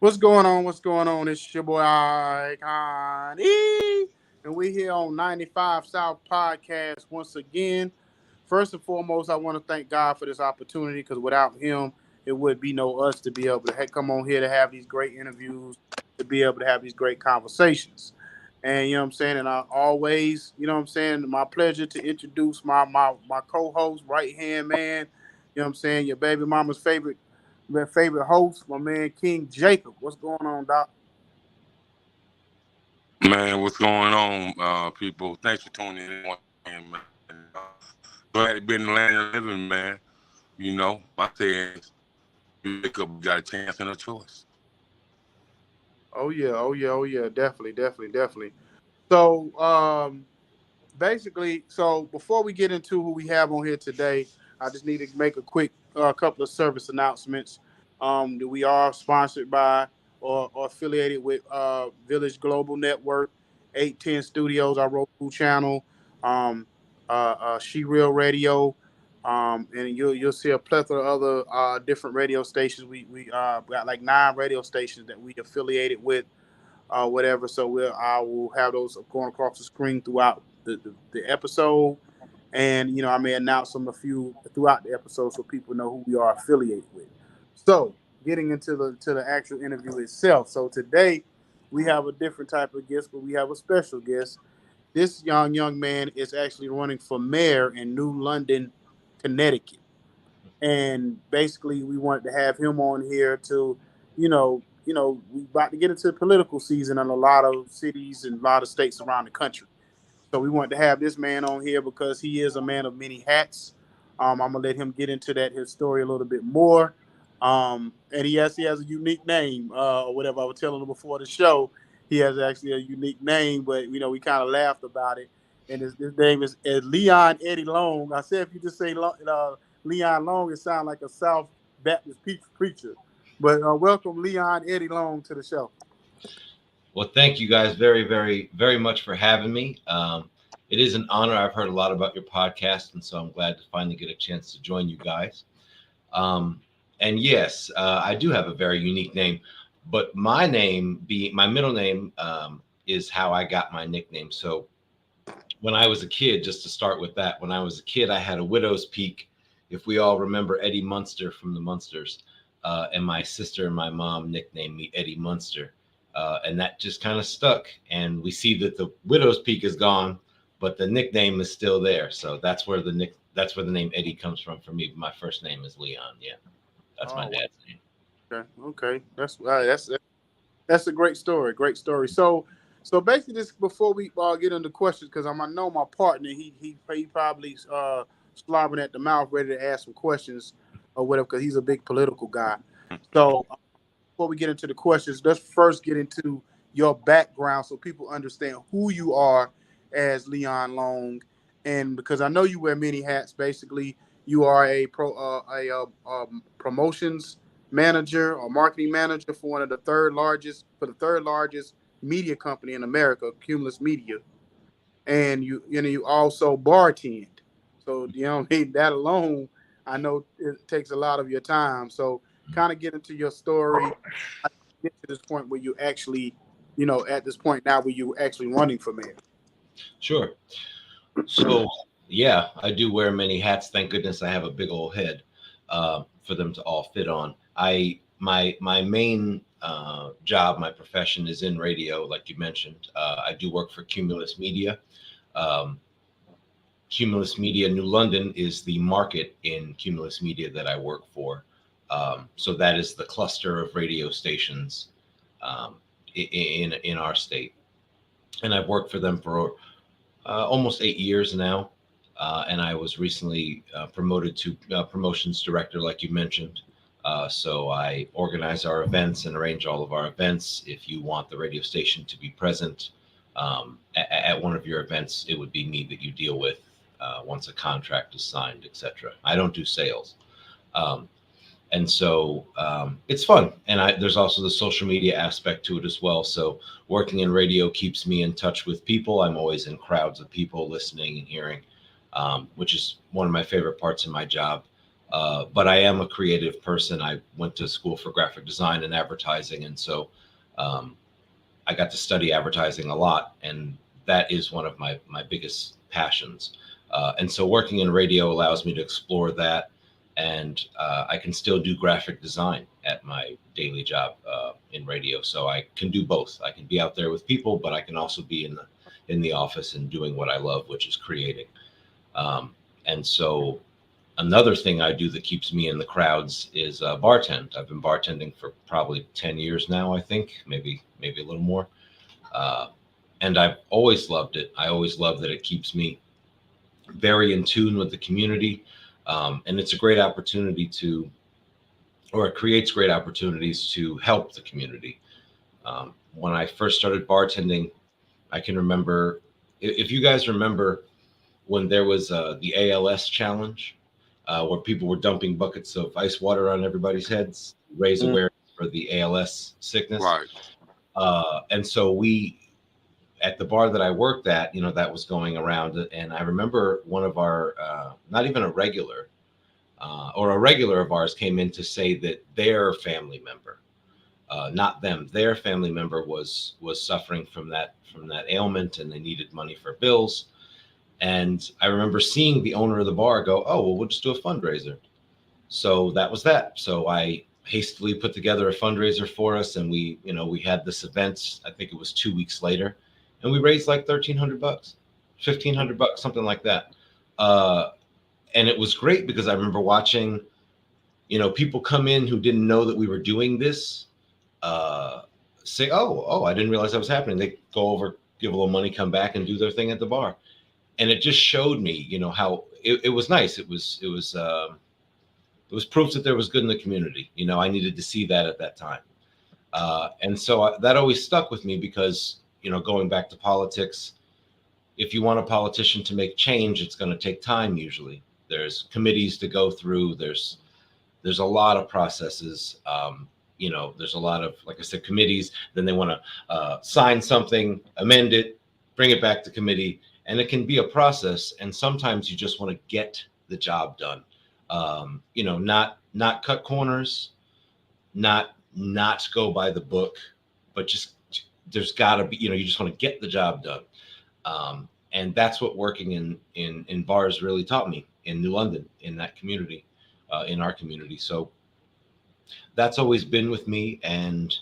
What's going on? What's going on? It's your boy Icon E, and we here on 95 South Podcast once again. First and foremost, I want to thank God for this opportunity because without Him, it would be no us to be able to come on here to have these great interviews, to be able to have these great conversations. And you know what I'm saying? And I always, you know what I'm saying, my pleasure to introduce my co-host, right hand man, you know what I'm saying, your baby mama's favorite host, my man King Jacob. What's going on, Doc? Man, what's going on, people? Thanks for tuning in once again, man. Glad to be in the land of living, man. My saying is, you wake up, you got a chance and a choice. Oh yeah, oh yeah, oh yeah, definitely, definitely, definitely. So basically, so before we get into who we have on here today, I just need to make a quick couple of service announcements. That we are sponsored by or affiliated with Village Global Network, 810 Studios, our Roku channel, um, She Real Radio, and you'll see a plethora of other different radio stations. We got like 9 radio stations that we affiliated with whatever. So I will have those going across the screen throughout the episode, and I may announce them a few throughout the episode so people know who we are affiliated with. So getting into the actual interview itself. So today we have a different type of guest, but we have a special guest. This young man is actually running for mayor in New London, Connecticut, and basically we wanted to have him on here to, we about to get into political season in a lot of cities and a lot of states around the country. So we wanted to have this man on here because he is a man of many hats. I'm gonna let him get into his story a little bit more. And he has a unique name, or whatever I was telling him before the show. He has actually a unique name, but we kind of laughed about it. And his name is Leon Eddie Long. I said if you just say Leon Long, it sounds like a South Baptist preacher. But welcome Leon Eddie Long to the show. Well, thank you guys very, very, very much for having me. It is an honor. I've heard a lot about your podcast, and so I'm glad to finally get a chance to join you guys. And yes, I do have a very unique name, but my middle name is how I got my nickname. So when I was a kid, just to start with that, when I was a kid, I had a widow's peak. If we all remember Eddie Munster from the Munsters, and my sister and my mom nicknamed me Eddie Munster. And that just kind of stuck. And we see that the widow's peak is gone, but the nickname is still there. So that's where the name Eddie comes from for me. My first name is Leon. Yeah, that's my Oh, dad's name. okay. That's a great story. Great story. So basically, this before we get into questions, because I know my partner, he probably slobbering at the mouth, ready to ask some questions or whatever, because he's a big political guy. So before we get into the questions, let's first get into your background so people understand who you are as Leon Long, and because I know you wear many hats. Basically, you are promotions manager or marketing manager for the third largest media company in America, Cumulus Media, and you also bartend. So that alone, I know it takes a lot of your time. So kind of get into your story, get to this point where you actually, at this point now where you actually running for mayor. Sure. So yeah, I do wear many hats. Thank goodness I have a big old head for them to all fit on. My main job, my profession is in radio, like you mentioned. I do work for Cumulus Media. Um, Cumulus Media New London is the market in Cumulus Media that I work for. So that is the cluster of radio stations in our state, and I've worked for them for almost 8 years now. And I was recently promoted to promotions director, like you mentioned. So I organize our events and arrange all of our events. If you want the radio station to be present at one of your events, it would be me that you deal with once a contract is signed, etc. I don't do sales. Um, and so it's fun. And there's also the social media aspect to it as well. So working in radio keeps me in touch with people. I'm always in crowds of people listening and hearing, which is one of my favorite parts of my job. But I am a creative person. I went to school for graphic design and advertising, and so I got to study advertising a lot, and that is one of my biggest passions. And so working in radio allows me to explore that, and I can still do graphic design at my daily job in radio. So I can do both. I can be out there with people, but I can also be in the office and doing what I love, which is creating. And so another thing I do that keeps me in the crowds is bartend. I've been bartending for probably 10 years now, I think, maybe a little more. And I've always loved it. I always love that it keeps me very in tune with the community. And it's a great opportunity it creates great opportunities to help the community. When I first started bartending, I can remember, if you guys remember when there was the ALS challenge, where people were dumping buckets of ice water on everybody's heads, raise awareness for the ALS sickness. Right. And so we, at the bar that I worked at, that was going around. And I remember one of our, not even a regular, or a regular of ours came in to say that their family member, not them, their family member was suffering from that ailment, and they needed money for bills. And I remember seeing the owner of the bar go, "Oh, well, we'll just do a fundraiser." So that was that. So I hastily put together a fundraiser for us, and we had this event. I think it was 2 weeks later, and we raised like $1,300, $1,500, something like that. And it was great because I remember watching, people come in who didn't know that we were doing this, say, "Oh, I didn't realize that was happening." They go over, give a little money, come back and do their thing at the bar. And it just showed me, how it was nice. It was proof that there was good in the community. I needed to see that at that time. And so that always stuck with me because, going back to politics, if you want a politician to make change, it's going to take time. Usually there's committees to go through. There's a lot of processes. There's a lot of, like I said, committees. Then they want to sign something, amend it, bring it back to committee. And it can be a process. And sometimes you just want to get the job done. Not cut corners, not go by the book, but just there's got to be, you just want to get the job done. And that's what working in bars really taught me in New London, in that community, in our community. So that's always been with me. And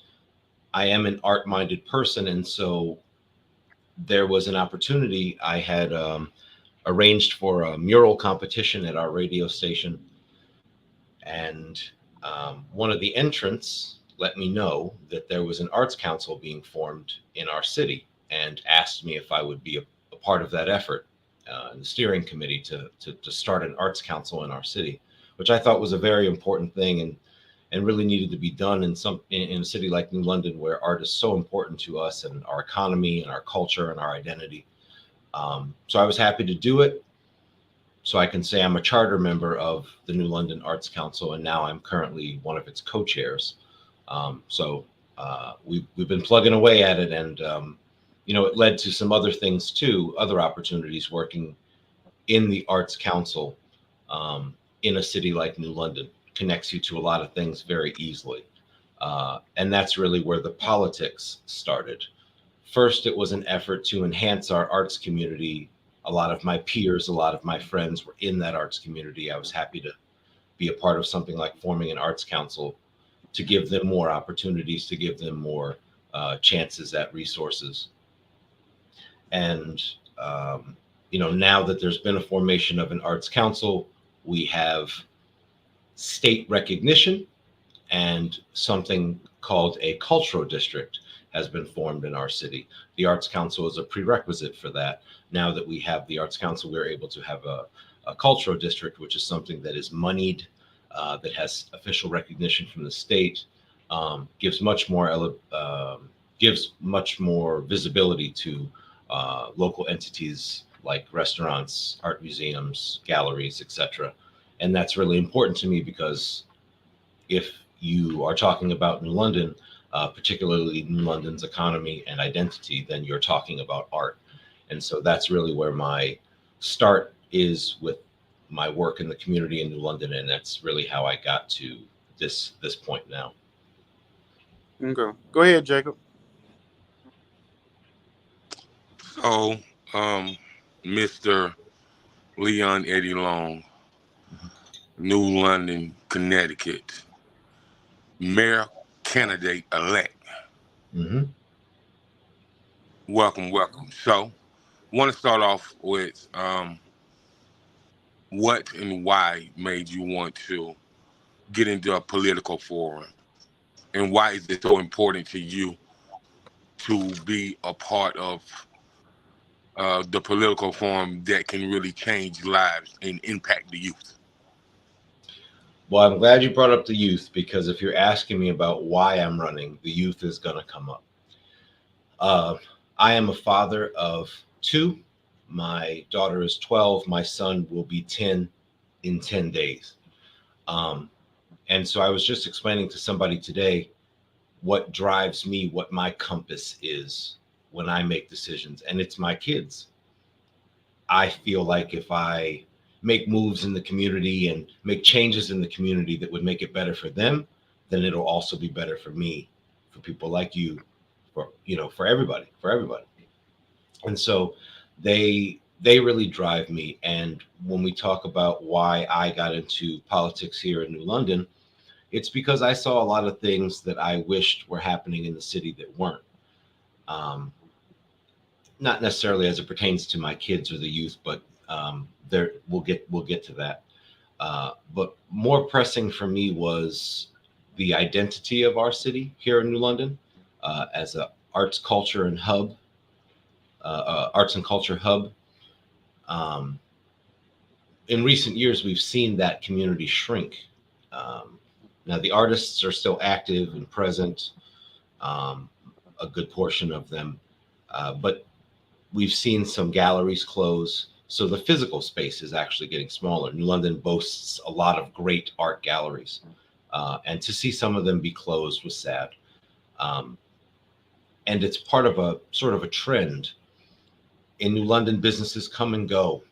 I am an art-minded person. And so there was an opportunity. I had arranged for a mural competition at our radio station. And one of the entrants let me know that there was an arts council being formed in our city, and asked me if I would be a part of that effort, in the steering committee to start an arts council in our city, which I thought was a very important thing and really needed to be done in a city like New London, where art is so important to us and our economy and our culture and our identity. So I was happy to do it. So I can say I'm a charter member of the New London Arts Council, and now I'm currently one of its co-chairs. We've been plugging away at it, and it led to some other things too, other opportunities working in the Arts Council in a city like New London. Connects you to a lot of things very easily. And that's really where the politics started. First, it was an effort to enhance our arts community. A lot of my peers, a lot of my friends were in that arts community. I was happy to be a part of something like forming an arts council to give them more opportunities, to give them more chances at resources. And, now that there's been a formation of an arts council, we have state recognition, and something called a cultural district has been formed in our city. The Arts Council is a prerequisite for that. Now that we have the Arts Council, we're able to have a cultural district, which is something that is moneyed, that has official recognition from the state, gives much more visibility to local entities like restaurants, art museums, galleries, etc. And that's really important to me because if you are talking about New London, particularly New London's economy and identity, then you're talking about art. And so that's really where my start is with my work in the community in New London, and that's really how I got to this point now. Okay. Go ahead, Jacob. So, Mr. Leon Eddie Long, New London, Connecticut, mayor candidate elect. Mm-hmm. Welcome, welcome. So, want to start off with what and why made you want to get into a political forum, and why is it so important to you to be a part of the political forum that can really change lives and impact the youth? Well, I'm glad you brought up the youth, because if you're asking me about why I'm running, the youth is going to come up. I am a father of two. My daughter is 12. My son will be 10 in 10 days. And so I was just explaining to somebody today what drives me, what my compass is when I make decisions, and it's my kids. I feel like if I make moves in the community and make changes in the community that would make it better for them, then it'll also be better for me, for people like you, for everybody, And so they really drive me. And when we talk about why I got into politics here in New London, it's because I saw a lot of things that I wished were happening in the city that weren't. Not necessarily as it pertains to my kids or the youth, but there we'll get to that. But more pressing for me was the identity of our city here in New London as a arts, culture, and hub, arts and culture hub. In recent years, we've seen that community shrink. Now the artists are still active and present, a good portion of them, but we've seen some galleries close. So the physical space is actually getting smaller. New London boasts a lot of great art galleries. And to see some of them be closed was sad. And it's part of a sort of a trend. In New London, businesses come and go.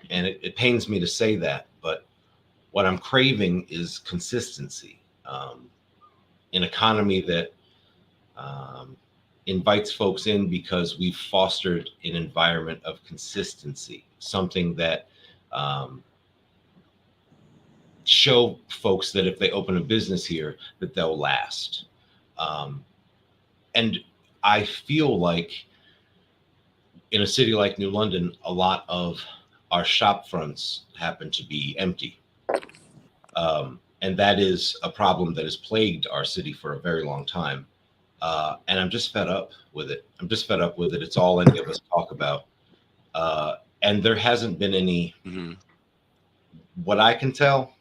And it pains me to say that, but what I'm craving is consistency. An economy that invites folks in because we've fostered an environment of consistency, something that show folks that if they open a business here, that they'll last. And I feel like in a city like New London, a lot of our shop fronts happen to be empty. And that is a problem that has plagued our city for a very long time. And I'm just fed up with it. It's all any of us talk about. And there hasn't been any, what I can tell,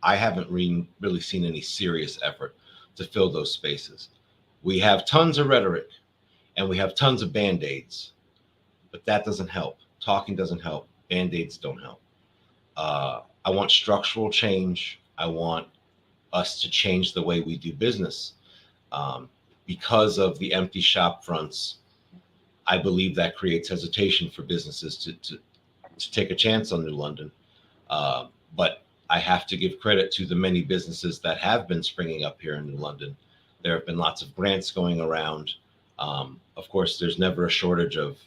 I haven't really seen any serious effort to fill those spaces. We have tons of rhetoric and we have tons of Band-Aids, but that doesn't help. Talking doesn't help. Band-Aids don't help. I want structural change. I want us to change the way we do business. Because of the empty shop fronts, I believe that creates hesitation for businesses to take a chance on New London. But I have to give credit to the many businesses that have been springing up here in New London. There have been lots of grants going around. Of course, there's never a shortage of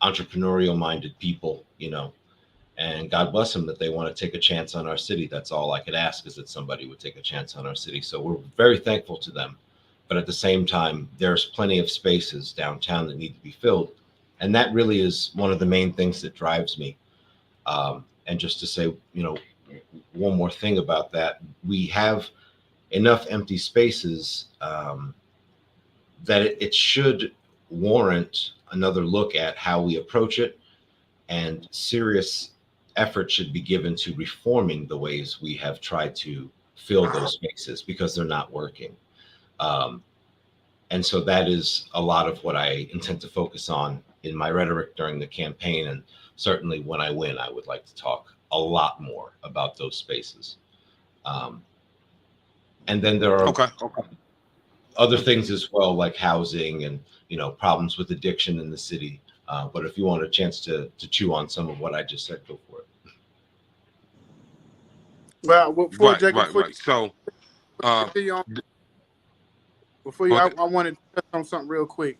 entrepreneurial-minded people, and God bless them that they want to take a chance on our city. That's all I could ask, is that somebody would take a chance on our city. So we're very thankful to them. But at the same time, there's plenty of spaces downtown that need to be filled. And that really is one of the main things that drives me. And just to say, one more thing about that, we have enough empty spaces that it should warrant another look at how we approach it, and serious effort should be given to reforming the ways we have tried to fill those spaces, because they're not working. And so that is a lot of what I intend to focus on in my rhetoric during the campaign. And certainly when I win, I would like to talk a lot more about those spaces. And then there are other things as well, like housing and, problems with addiction in the city. But if you want a chance to chew on some of what I just said, go for it. Well, before Right, Jacob, right, before right. So, uh, you, d- before you, go ahead. I wanted to touch on something real quick.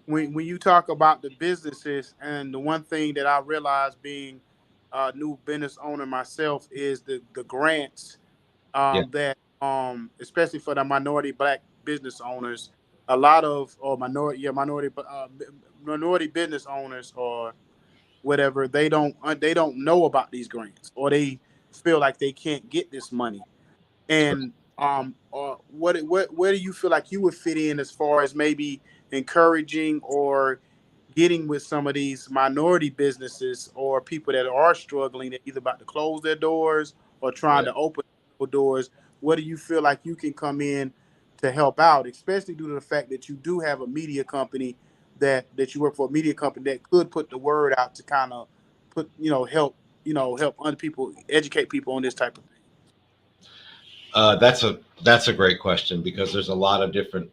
When you talk about the businesses, and the one thing that I realized being a new business owner myself is the grants Yeah, that especially for the minority black business owners, a lot of or minority business owners or whatever, they don't know about these grants, or they feel like they can't get this money. that's correct. And what where do you feel like you would fit in as far as maybe encouraging or getting with some of these minority businesses or people that are struggling, that either about to close their doors or trying Right. to open doors? What do you feel like you can come in to help out, especially due to the fact that you do have a media company, that you work for a media company that could put the word out to kind of put help other people, educate people on this type of thing? That's a great question, because there's a lot of different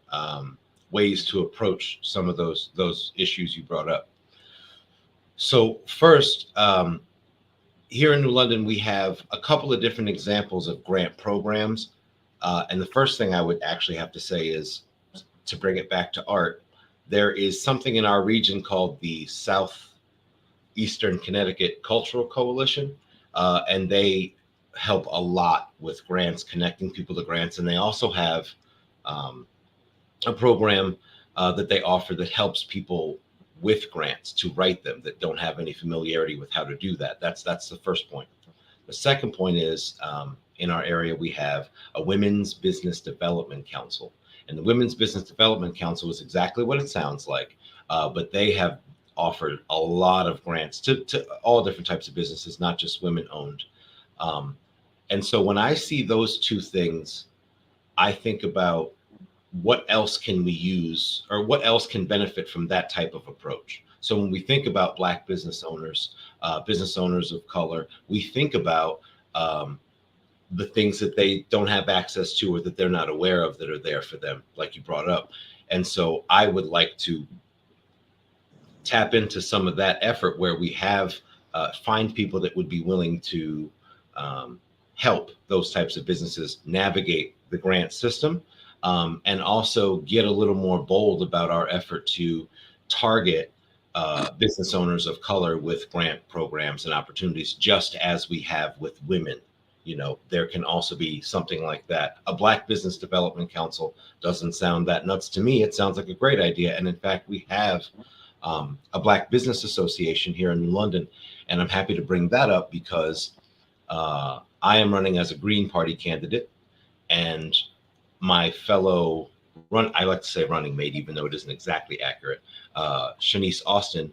ways to approach some of those issues you brought up. So first, here in New London, we have a couple of different examples of grant programs. And the first thing I would actually have to say is, to bring it back to art, there is something in our region called the Southeastern Connecticut Cultural Coalition, and they help a lot with grants, connecting people to grants. And they also have um, a program that they offer that helps people with grants to write them that don't have any familiarity with how to do that. That's the first point. The second point is, in our area, we have a Women's Business Development Council. And the Women's Business Development Council is exactly what it sounds like, but they have offered a lot of grants to all different types of businesses, not just women owned. Um, and so when I see those two things, I think about what else can we use, or what else can benefit from that type of approach. So when we think about Black business owners of color, we think about the things that they don't have access to, or that they're not aware of, that are there for them, like you brought up. And so I would like to tap into some of that effort, where we have find people that would be willing to um, help those types of businesses navigate the grant system, and also get a little more bold about our effort to target business owners of color with grant programs and opportunities, just as we have with women. There can also be something like that. A Black Business Development Council doesn't sound that nuts to me. It sounds like a great idea. And in fact, we have a Black Business Association here in New London. And I'm happy to bring that up, because I am running as a Green Party candidate, and my fellow I like to say running mate, even though it isn't exactly accurate, Shanice Austin,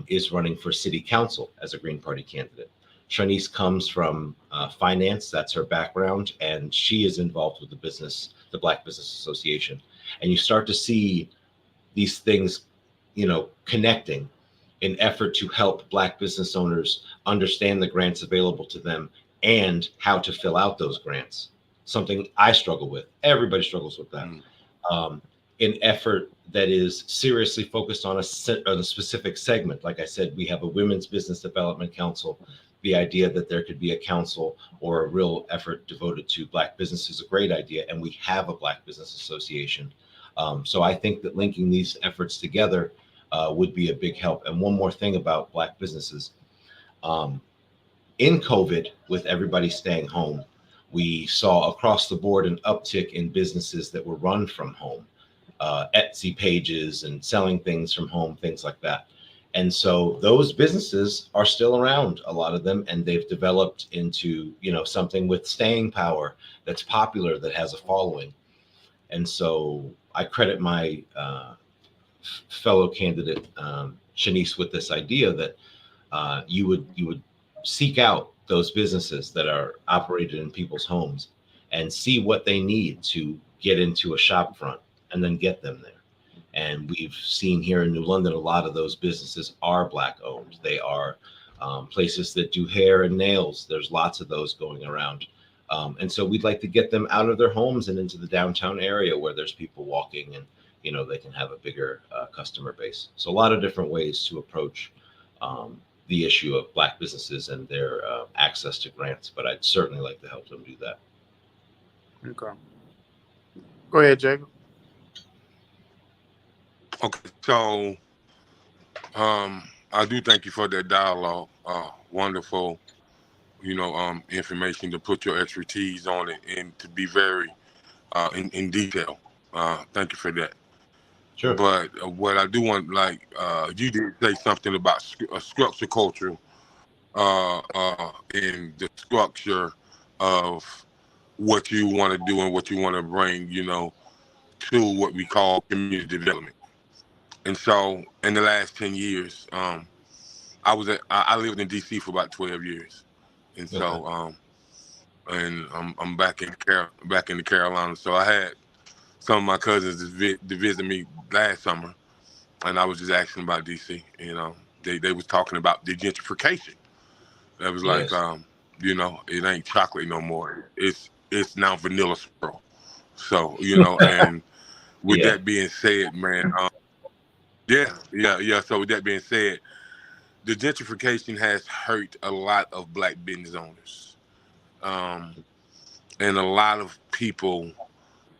is running for city council as a Green Party candidate. Shanice comes from finance, that's her background, and she is involved with the Black Business Association. And you start to see these things, connecting, in effort to help Black business owners understand the grants available to them and how to fill out those grants. Something I struggle with. Everybody struggles with that. Mm. An effort that is seriously focused on a specific segment. Like I said, we have a Women's Business Development Council. The idea that there could be a council or a real effort devoted to Black business is a great idea, and we have a Black Business Association. So I think that linking these efforts together would be a big help. And one more thing about Black businesses. In COVID, with everybody staying home, we saw across the board an uptick in businesses that were run from home, Etsy pages and selling things from home, things like that. And so those businesses are still around, a lot of them, and they've developed into, something with staying power that's popular, that has a following. And so I credit my fellow candidate, Shanice, with this idea that you would seek out those businesses that are operated in people's homes and see what they need to get into a shop front, and then get them there. And we've seen here in New London, a lot of those businesses are Black owned. They are places that do hair and nails. There's lots of those going around. And so we'd like to get them out of their homes and into the downtown area, where there's people walking they can have a bigger customer base. So a lot of different ways to approach the issue of Black businesses and their access to grants, but I'd certainly like to help them do that. Okay. Go ahead, Jacob. Okay, so I do thank you for that dialogue. Wonderful, information to put your expertise on it and to be very in detail. Thank you for that. Sure. But what I do want, you did say something about structure culture in the structure of what you want to do and what you want to bring, to what we call community development. And so, in the last 10 years, I lived in DC for about 12 years, and so and I'm back in the Carolinas. So I had some of my cousins to visit me last summer, and I was just asking about DC. They was talking about the gentrification. That was like, Yes. it ain't chocolate no more. It's now vanilla swirl. So and with Yeah. that being said, man, yeah. So with that being said, the gentrification has hurt a lot of Black business owners, and a lot of people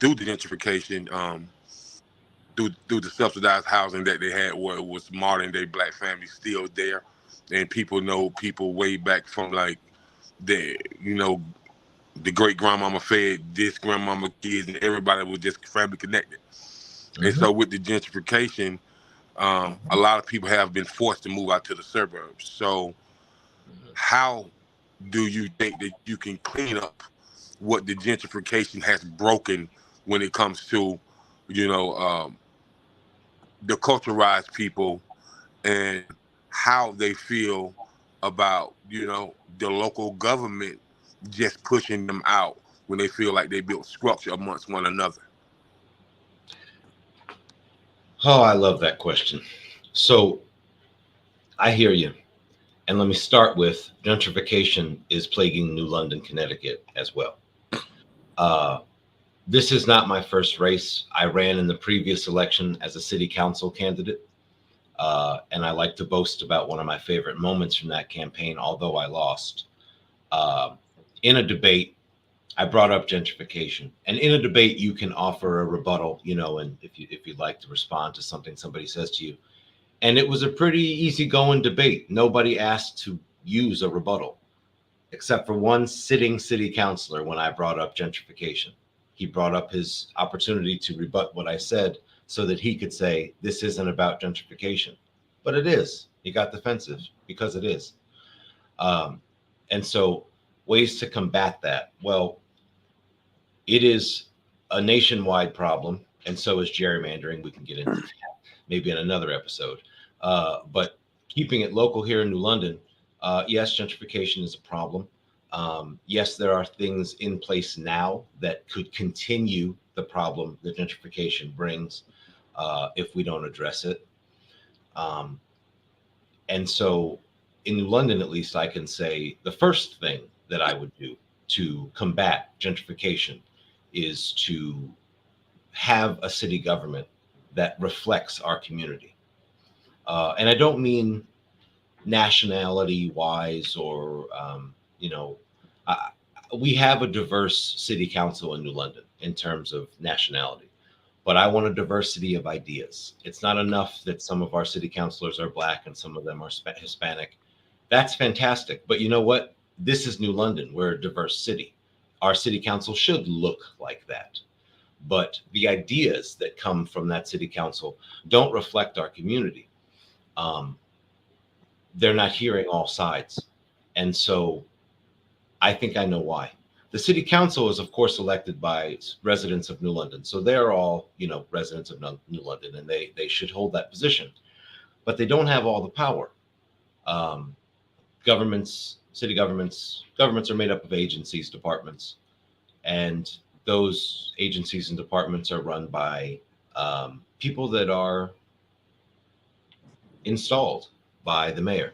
through the gentrification, through the subsidized housing that they had, where it was modern day Black families still there, and people know people way back from like the great grandmama fed this grandmama kids, and everybody was just family connected. And so with the gentrification, a lot of people have been forced to move out to the suburbs. So how do you think that you can clean up what the gentrification has broken when it comes to, the culturalized people and how they feel about, the local government just pushing them out when they feel like they built structure amongst one another? Oh, I love that question. So I hear you. And let me start with gentrification is plaguing New London, Connecticut as well. This is not my first race. I ran in the previous election as a city council candidate. And I like to boast about one of my favorite moments from that campaign, although I lost. In a debate, I brought up gentrification. And in a debate, you can offer a rebuttal, and if you'd like to respond to something somebody says to you. And it was a pretty easygoing debate. Nobody asked to use a rebuttal, except for one sitting city councilor when I brought up gentrification. He brought up his opportunity to rebut what I said so that he could say, this isn't about gentrification. But it is. He got defensive because it is. And so ways to combat that. Well, it is a nationwide problem, and so is gerrymandering. We can get into that maybe in another episode. But keeping it local here in New London, yes, gentrification is a problem. Yes, there are things in place now that could continue the problem that gentrification brings if we don't address it. And so in New London, at least, I can say the first thing that I would do to combat gentrification is to have a city government that reflects our community. And I don't mean nationality wise or, we have a diverse city council in New London in terms of nationality, but I want a diversity of ideas. It's not enough that some of our city councilors are Black and some of them are Hispanic. That's fantastic. But you know what? This is New London. We're a diverse city. Our city council should look like that. But the ideas that come from that city council don't reflect our community. They're not hearing all sides. And so I think I know why. The city council is, of course, elected by residents of New London. So they're all, residents of New London, and they should hold that position. But they don't have all the power. City governments are made up of agencies, departments, and those agencies and departments are run by people that are installed by the mayor.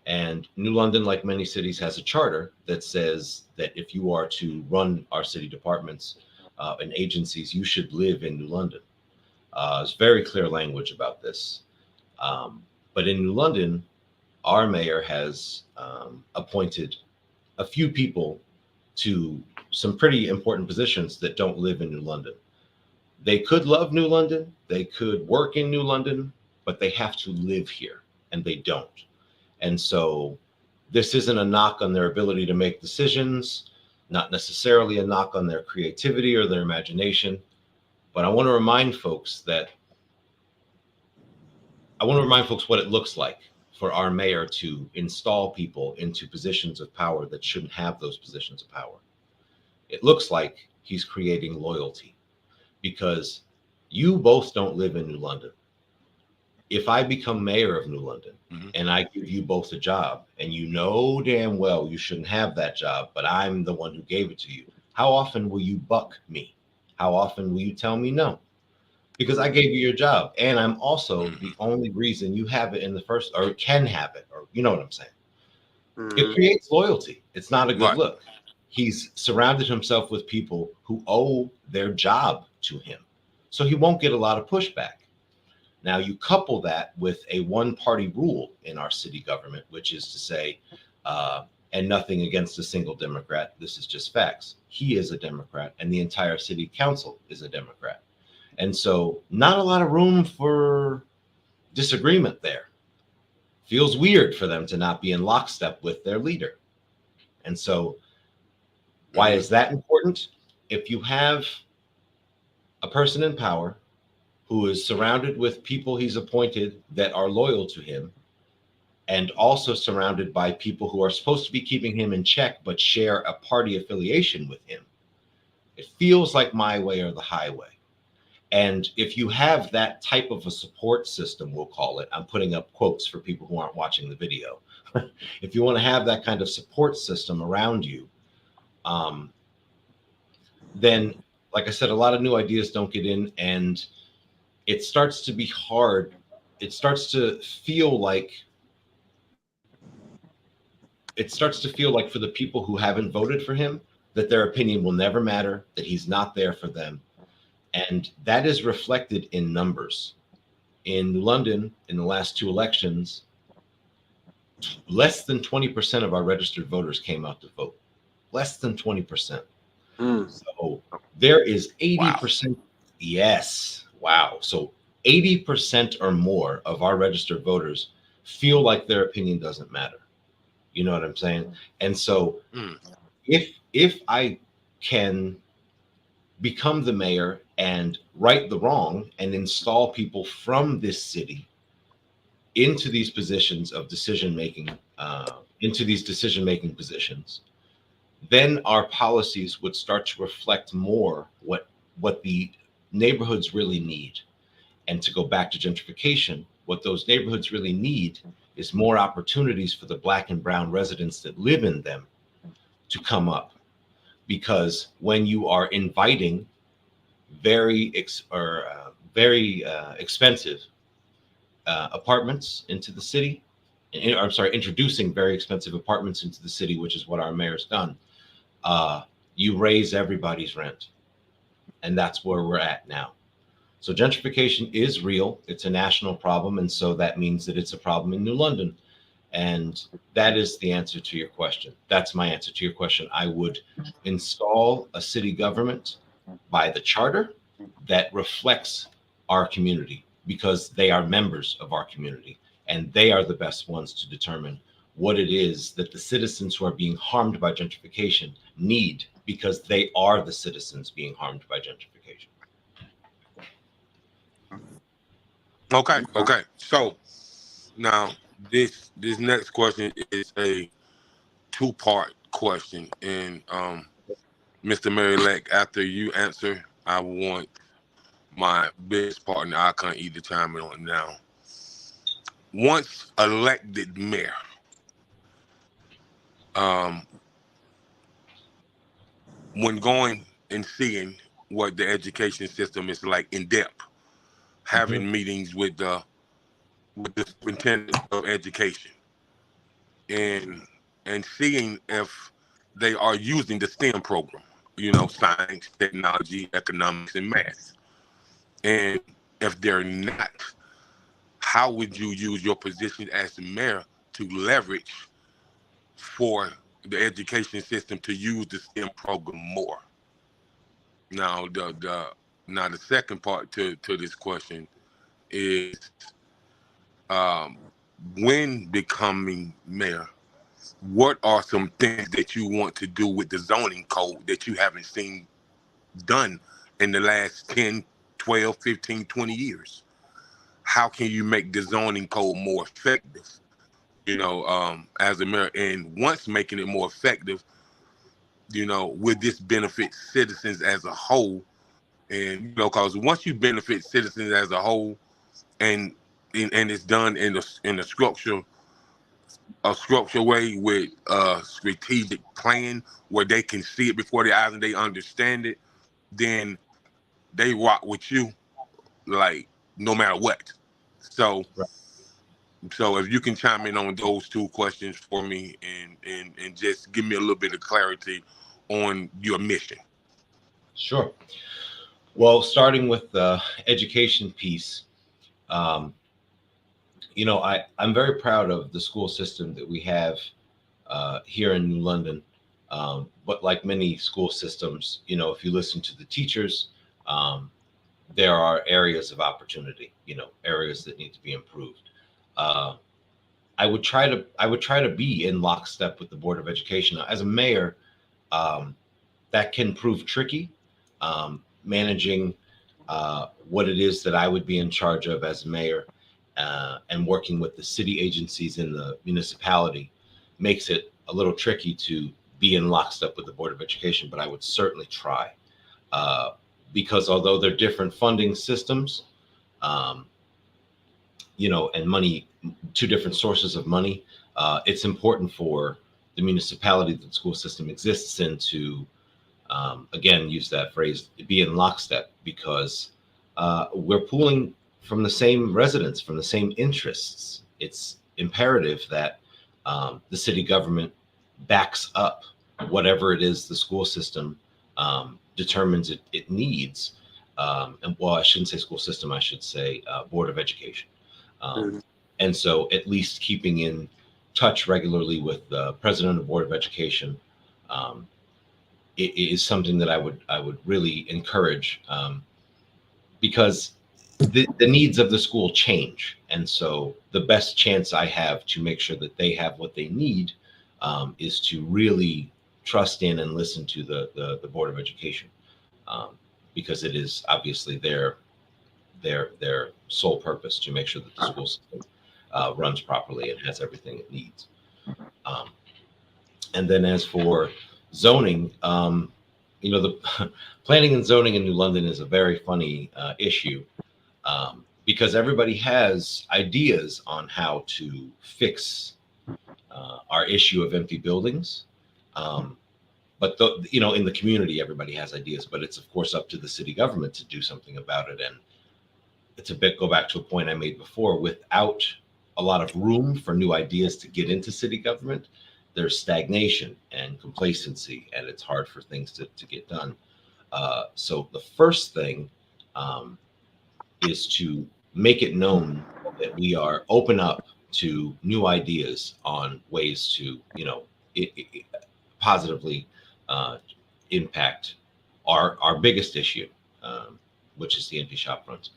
And New London, like many cities, has a charter that says that if you are to run our city departments and agencies, you should live in New London. There's very clear language about this. But in New London, our mayor has appointed a few people to some pretty important positions that don't live in New London. They could love New London, they could work in New London, but they have to live here, and they don't. And so this isn't a knock on their ability to make decisions, not necessarily a knock on their creativity or their imagination, but I want to remind folks what it looks like for our mayor to install people into positions of power that shouldn't have those positions of power. It looks like he's creating loyalty, because you both don't live in New London. If I become mayor of New London and I give you both a job, and you know damn well you shouldn't have that job, but I'm the one who gave it to you, how often will you buck me? How often will you tell me no? Because I gave you your job, and I'm also the only reason you have it in the first, or can have it, or you know what I'm saying. It creates loyalty. It's not a good look. He's surrounded himself with people who owe their job to him, so he won't get a lot of pushback. Now, you couple that with a one-party rule in our city government, which is to say, and nothing against a single Democrat, this is just facts. He is a Democrat, and the entire city council is a Democrat. And so not a lot of room for disagreement there. Feels weird for them to not be in lockstep with their leader. And so why is that important? If you have a person in power who is surrounded with people he's appointed that are loyal to him, and also surrounded by people who are supposed to be keeping him in check but share a party affiliation with him, it feels like my way or the highway. And if you have that type of a support system, we'll call it, I'm putting up quotes for people who aren't watching the video. If you want to have that kind of support system around you, then, like I said, a lot of new ideas don't get in, and it starts to be hard. It starts to feel like for the people who haven't voted for him, that their opinion will never matter, that he's not there for them. And that is reflected in numbers. In London, in the last two elections, less than 20% of our registered voters came out to vote. Less than 20%. So there is 80%. Wow. Yes. Wow. So 80% or more of our registered voters feel like their opinion doesn't matter. You know what I'm saying? And so if I can become the mayor and right the wrong and install people from this city into these positions of decision-making, positions, then our policies would start to reflect more what the neighborhoods really need. And to go back to gentrification, what those neighborhoods really need is more opportunities for the Black and brown residents that live in them to come up. Because when you are inviting very expensive apartments into the city, introducing very expensive apartments into the city, which is what our mayor's done, you raise everybody's rent. And that's where we're at now. So gentrification is real. It's a national problem. And so that means that it's a problem in New London. And that is the answer to your question. That's my answer to your question. I would install a city government by the charter that reflects our community, because they are members of our community, and they are the best ones to determine what it is that the citizens who are being harmed by gentrification need, because they are the citizens being harmed by gentrification. Okay. So now this next question is a two-part question, and Mr. Mayor-elect, after you answer, I want my business partner, I can't either chime in on now. Once elected mayor, when going and seeing what the education system is like in depth, having meetings with the superintendent of education, and seeing if they are using the STEM program, science, technology, economics, and math. And If they're not, how would you use your position as the mayor to leverage for the education system to use the STEM program more? Now, the second part to this question is, um, when becoming mayor, what are some things that you want to do with the zoning code that you haven't seen done in the last 10, 12, 15, 20 years? How can you make the zoning code more effective, as a mayor? And once making it more effective, would this benefit citizens as a whole? And, because once you benefit citizens as a whole, and it's done in a structural way with a strategic plan where they can see it before their eyes and they understand it, then they rock with you, like, no matter what. So Right. so if you can chime in on those two questions for me, and just give me a little bit of clarity on your mission. Sure. Well, starting with the education piece, um, I'm very proud of the school system that we have here in New London. But like many school systems, if you listen to the teachers, um, there are areas of opportunity, areas that need to be improved. Uh, I would try to be in lockstep with the Board of Education. Now, as a mayor, that can prove tricky, managing what it is that I would be in charge of as mayor, and working with the city agencies in the municipality makes it a little tricky to be in lockstep with the Board of Education, but I would certainly try, uh, because although they're different funding systems, um, and money, two different sources of money, it's important for the municipality that the school system exists in to, again, use that phrase, be in lockstep, because we're pooling from the same residents, from the same interests. It's imperative that the city government backs up whatever it is the school system determines it needs. And well, I shouldn't say school system, I should say Board of Education. Um, and so at least keeping in touch regularly with the president of the Board of Education, um, it is something that I would really encourage, because the needs of the school change. And so the best chance I have to make sure that they have what they need, is to really trust in and listen to the Board of Education, because it is obviously their sole purpose to make sure that the school system runs properly and has everything it needs. Um, and then as for zoning, the planning and zoning in New London is a very funny issue, because everybody has ideas on how to fix our issue of empty buildings. But in the community, everybody has ideas, but it's of course up to the city government to do something about it. And it's go back to a point I made before. Without a lot of room for new ideas to get into city government, there's stagnation and complacency, and it's hard for things to get done. So the first thing is to make it known that we are open up to new ideas on ways to, positively impact our biggest issue, which is the empty shop fronts.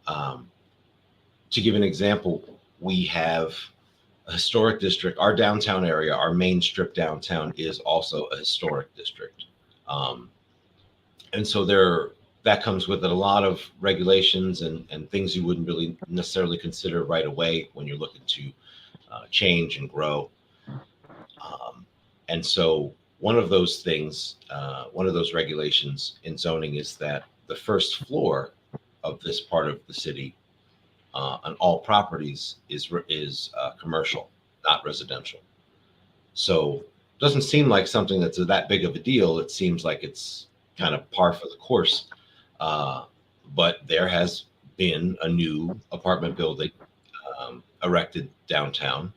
To give an example, we have a historic district. Our downtown area, our main strip downtown, is also a historic district. And so that comes with it a lot of regulations and things you wouldn't really necessarily consider right away when you're looking to change and grow. And so one of those things, one of those regulations in zoning is that the first floor of this part of the city on all properties is commercial, not residential. So it doesn't seem like something that's that big of a deal. It seems like it's kind of par for the course. But there has been a new apartment building erected downtown,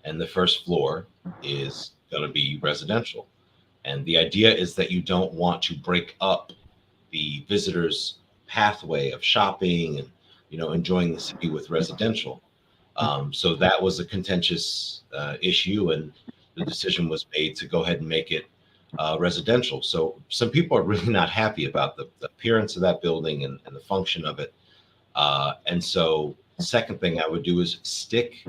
and the first floor is going to be residential. And the idea is that you don't want to break up the visitors' pathway of shopping and enjoying the city with residential. So that was a contentious issue, and the decision was made to go ahead and make it residential. So some people are really not happy about the appearance of that building and the function of it. And so second thing I would do is stick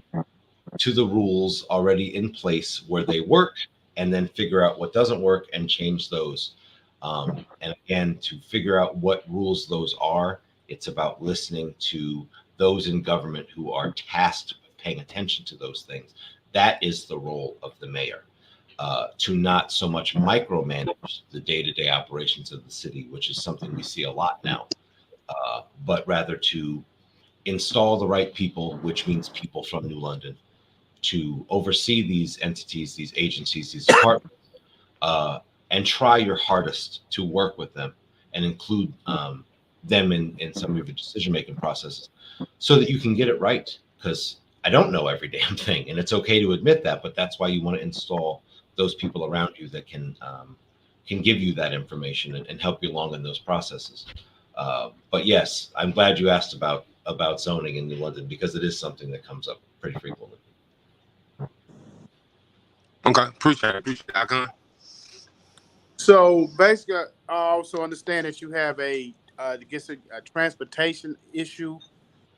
to the rules already in place where they work, and then figure out what doesn't work and change those. And again, to figure out what rules those are, it's about listening to those in government who are tasked with paying attention to those things. That is the role of the mayor, to not so much micromanage the day-to-day operations of the city, which is something we see a lot now, but rather to install the right people, which means people from New London, to oversee these entities, these agencies, these departments, and try your hardest to work with them and include them in some of your decision-making processes so that you can get it right. Because I don't know every damn thing, and it's okay to admit that, but that's why you want to install those people around you that can give you that information and help you along in those processes. But yes, I'm glad you asked about zoning in New London, because it is something that comes up pretty frequently. Okay, appreciate it. Icon. So basically, I also understand that you have a transportation issue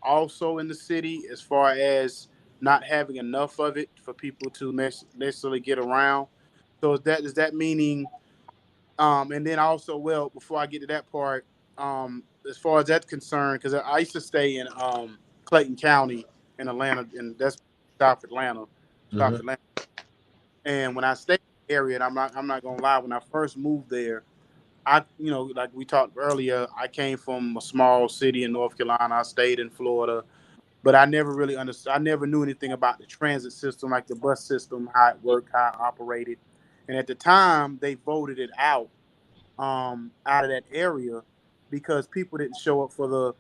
also in the city, as far as not having enough of it for people to necessarily get around. So is that meaning? And then also, well, before I get to that part, as far as that's concerned, because I used to stay in Clayton County in Atlanta, and that's South Atlanta, South Mm-hmm. Atlanta. And when I stayed in the area, and I'm not gonna lie, when I first moved there, like we talked earlier, I came from a small city in North Carolina. I stayed in Florida, but I never really understood. I never knew anything about the transit system, like the bus system, how it worked, how it operated. And at the time, they voted it out of that area because people didn't show up for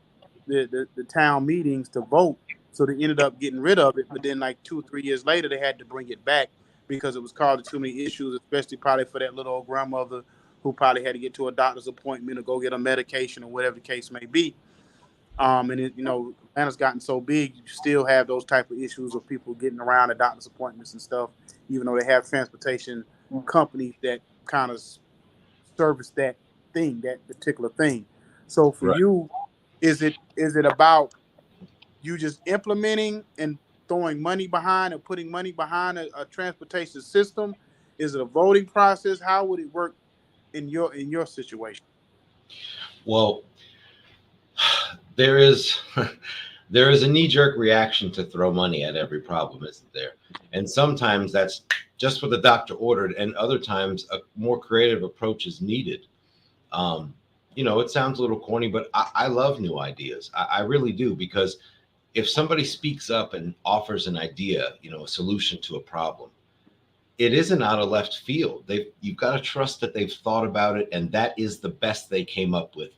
the town meetings to vote. So they ended up getting rid of it. But then, like 2 or 3 years later, they had to bring it back because it was causing too many issues, especially probably for that little old grandmother who probably had to get to a doctor's appointment or go get a medication or whatever the case may be. And Atlanta's gotten so big, you still have those type of issues of people getting around at doctor's appointments and stuff, even though they have transportation companies that kind of service that particular thing. So for Right. you, is it about you just implementing and throwing money behind and putting money behind a transportation system? Is it a voting process? How would it work in your situation? Well, there is there is a knee-jerk reaction to throw money at every problem, isn't there? And sometimes that's just what the doctor ordered, and other times a more creative approach is needed. Um, it sounds a little corny, but I love new ideas. I really do, because if somebody speaks up and offers an idea, a solution to a problem, it isn't out of left field. You've got to trust that they've thought about it, and that is the best they came up with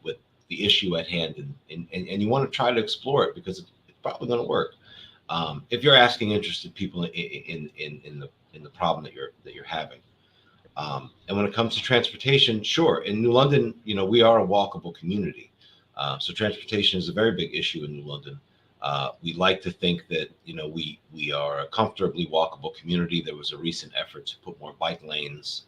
the issue at hand, and you want to try to explore it because it's probably going to work. If you're asking interested people in the problem that you're having. And when it comes to transportation, sure, in New London, we are a walkable community. So transportation is a very big issue in New London. We like to think that, we are a comfortably walkable community. There was a recent effort to put more bike lanes.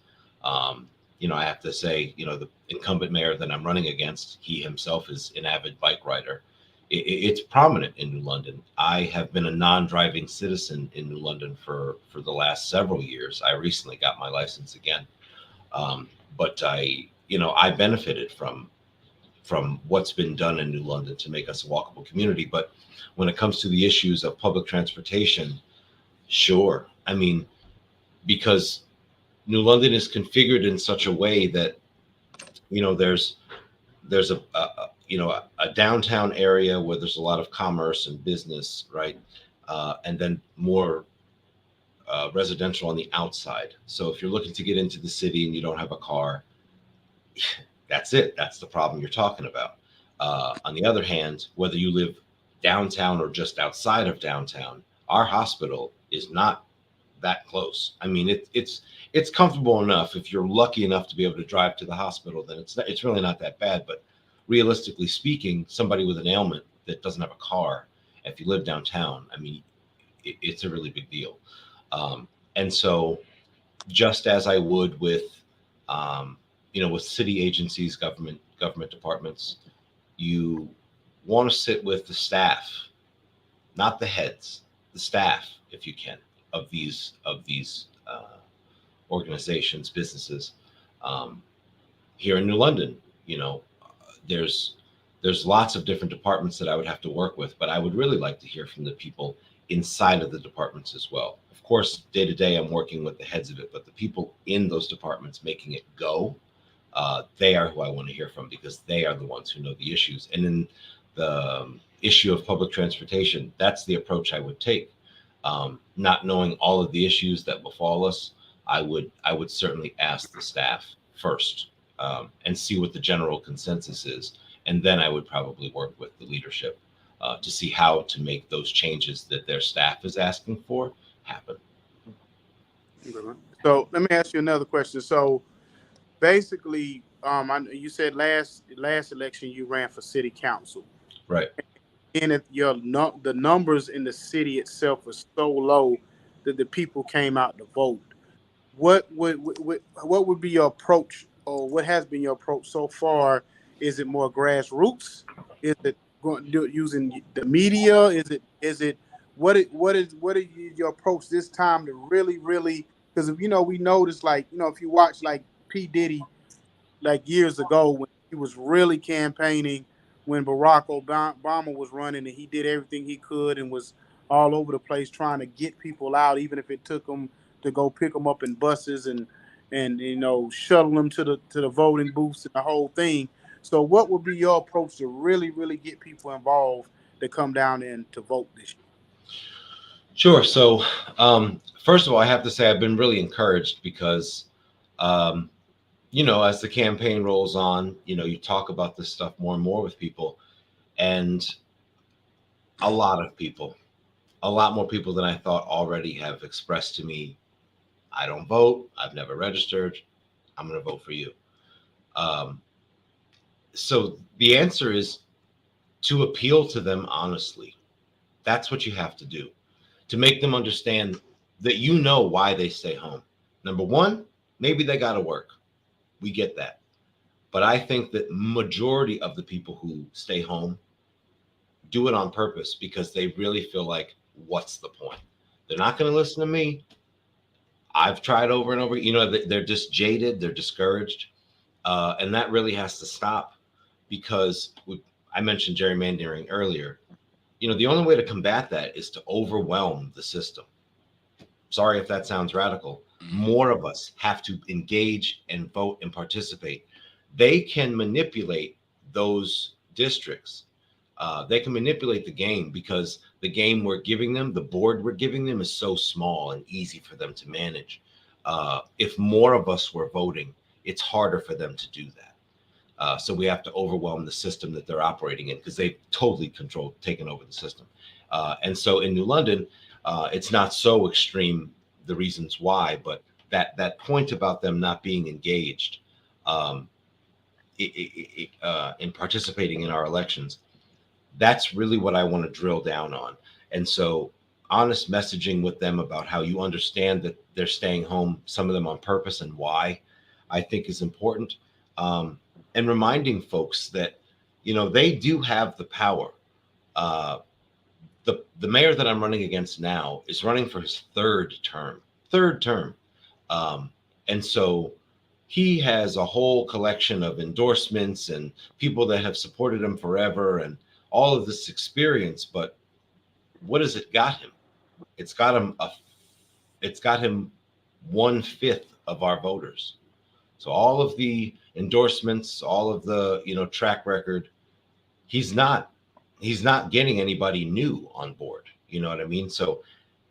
I have to say, the incumbent mayor that I'm running against, he himself is an avid bike rider. It's prominent in New London. I have been a non-driving citizen in New London for the last several years. I recently got my license again. But I benefited from what's been done in New London to make us a walkable community. But when it comes to the issues of public transportation, sure. I mean, because New London is configured in such a way that, there's a downtown area where there's a lot of commerce and business, right? And then more residential on the outside. So if you're looking to get into the city and you don't have a car, that's it. That's the problem you're talking about. On the other hand, whether you live downtown or just outside of downtown, our hospital is not that close. I mean, it's comfortable enough. If you're lucky enough to be able to drive to the hospital, then it's really not that bad. But realistically speaking, somebody with an ailment that doesn't have a car. If you live downtown, I mean, it's a really big deal. And so, just as I would with, with city agencies, government departments, you want to sit with the staff, not the heads, the staff, if you can, of these organizations, businesses. Here in New London, there's lots of different departments that I would have to work with, but I would really like to hear from the people inside of the departments as well. Of course, day to day, I'm working with the heads of it, but the people in those departments making it go, they are who I want to hear from, because they are the ones who know the issues. And in the issue of public transportation, that's the approach I would take. Not knowing all of the issues that befall us, I would certainly ask the staff first, and see what the general consensus is. And then I would probably work with the leadership to see how to make those changes that their staff is asking for happen. So let me ask you another question. So basically, you said last election you ran for city council, right? And the numbers in the city itself were so low that the people came out to vote. What would be your approach, or what has been your approach so far? Is it more grassroots? Is it using the media? Is it what is your approach this time to really, because we noticed, like, if you watch like P. Diddy, like years ago when he was really campaigning, when Barack Obama was running, and he did everything he could and was all over the place trying to get people out, even if it took them to go pick them up in buses and shuttle them to the voting booths and the whole thing. So what would be your approach to really, really get people involved to come down and to vote this year? Sure. So first of all, I have to say I've been really encouraged because as the campaign rolls on, you talk about this stuff more and more with people, and a lot more people than I thought already have expressed to me, I don't vote, I've never registered, I'm going to vote for you. So the answer is to appeal to them honestly. That's what you have to do, to make them understand that why they stay home. Number one, maybe they got to work. We get that. But I think that majority of the people who stay home do it on purpose because they really feel like, what's the point? They're not going to listen to me. I've tried over and over. They're just jaded. They're discouraged. And that really has to stop, because I mentioned gerrymandering earlier. The only way to combat that is to overwhelm the system. Sorry if that sounds radical. More of us have to engage and vote and participate. They can manipulate those districts. They can manipulate the game, because the game we're giving them, the board we're giving them, is so small and easy for them to manage. If more of us were voting, it's harder for them to do that. So we have to overwhelm the system that they're operating in, because they've totally taken over the system. And so in New London, it's not so extreme, the reasons why, but that point about them not being engaged in participating in our elections, that's really what I want to drill down on. And so honest messaging with them about how you understand that they're staying home, some of them on purpose, and why, I think is important. And reminding folks that, they do have the power. The mayor that I'm running against now is running for his third term. And so he has a whole collection of endorsements and people that have supported him forever and all of this experience. But what has it got him? It's got him 1/5 of our voters. So all of the endorsements, all of the, track record, he's not getting anybody new on board. You know what I mean? So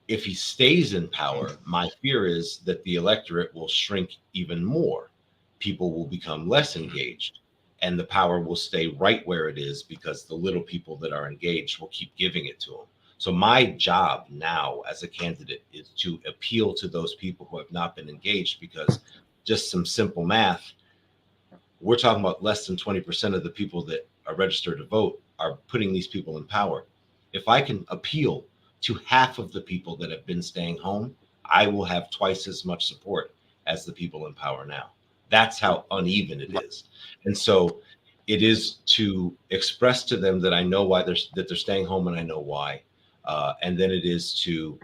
if he stays in power, my fear is that the electorate will shrink even more. People will become less engaged, and the power will stay right where it is, because the little people that are engaged will keep giving it to him. So my job now as a candidate is to appeal to those people who have not been engaged, because just some simple math, we're talking about less than 20% of the people that are registered to vote are putting these people in power. If I can appeal to half of the people that have been staying home, I will have twice as much support as the people in power now. That's how uneven it is. And so it is to express to them that I know why they're staying home, and I know why. And then it is to